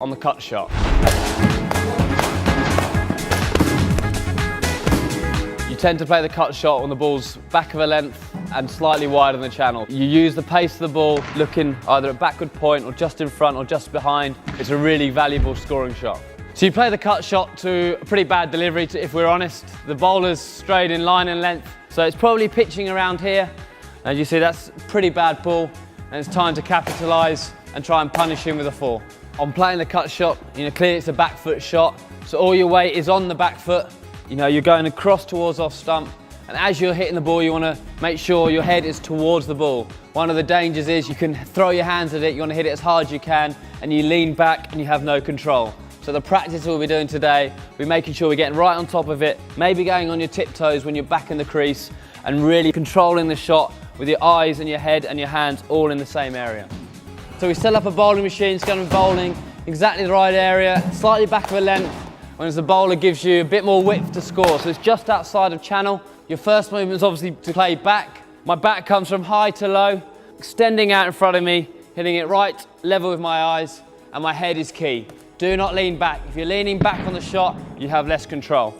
on the cut shot. You tend to play the cut shot when the ball's back of a length and slightly wide on the channel. You use the pace of the ball looking either at backward point or just in front or just behind. It's a really valuable scoring shot. So you play the cut shot to a pretty bad delivery, if we're honest. The bowler's strayed in line and length, so it's probably pitching around here. As you see, that's a pretty bad ball, and it's time to capitalise and try and punish him with a 4. On playing the cut shot, clearly it's a back foot shot, so all your weight is on the back foot. You're going across towards off stump, and as you're hitting the ball, you want to make sure your head is towards the ball. One of the dangers is you can throw your hands at it, you want to hit it as hard as you can, and you lean back and you have no control. So the practice we'll be doing today, we're making sure we're getting right on top of it, maybe going on your tiptoes when you're back in the crease, and really controlling the shot with your eyes and your head and your hands all in the same area. So we set up a bowling machine, it's going to be bowling exactly the right area, slightly back of a length, whereas the bowler gives you a bit more width to score. So it's just outside of channel. Your first movement is obviously to play back. My back comes from high to low, extending out in front of me, hitting it right level with my eyes, and my head is key. Do not lean back. If you're leaning back on the shot, you have less control.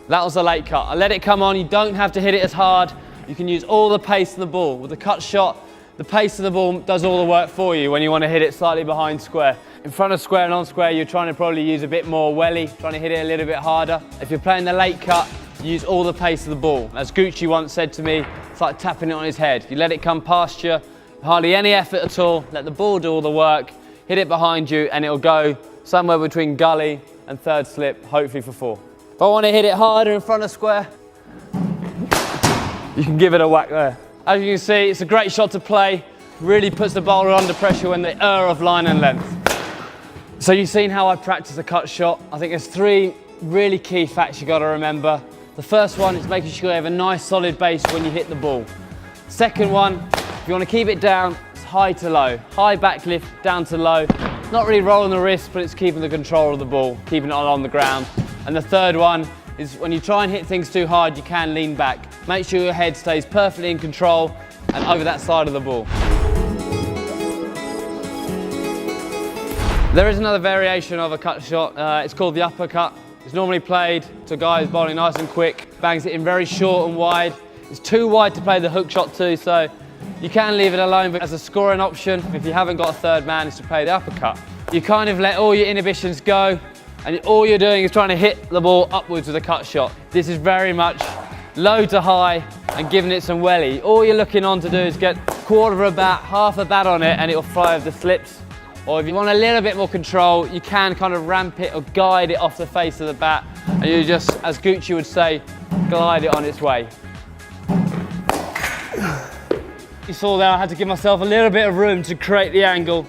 That was a late cut. I let it come on, you don't have to hit it as hard. You can use all the pace in the ball. With the cut shot, the pace of the ball does all the work for you when you want to hit it slightly behind square. In front of square and on square, you're trying to probably use a bit more welly, trying to hit it a little bit harder. If you're playing the late cut, use all the pace of the ball. As Cooky once said to me, it's like tapping it on his head. You let it come past you, hardly any effort at all, let the ball do all the work, hit it behind you, and it'll go somewhere between gully and third slip, hopefully for 4. If I want to hit it harder in front of square, you can give it a whack there. As you can see, it's a great shot to play. Really puts the bowler under pressure when they err of line and length. So you've seen how I practice a cut shot. I think there's 3 really key facts you've got to remember. The first one is making sure you have a nice solid base when you hit the ball. Second one, if you want to keep it down, it's high to low. High back lift, down to low. It's not really rolling the wrist, but it's keeping the control of the ball, keeping it on the ground. And the third one is when you try and hit things too hard, you can lean back. Make sure your head stays perfectly in control and over that side of the ball. There is another variation of a cut shot. It's called the uppercut. It's normally played to guys bowling nice and quick, bangs it in very short and wide. It's too wide to play the hook shot too, so you can leave it alone, but as a scoring option, if you haven't got a third man, is to play the uppercut. You kind of let all your inhibitions go, and all you're doing is trying to hit the ball upwards with a cut shot. This is very much low to high and giving it some welly. All you're looking on to do is get quarter of a bat, half a bat on it, and it'll fly over the slips. Or if you want a little bit more control, you can kind of ramp it or guide it off the face of the bat, and you just, as Gucci would say, glide it on its way. You saw there I had to give myself a little bit of room to create the angle.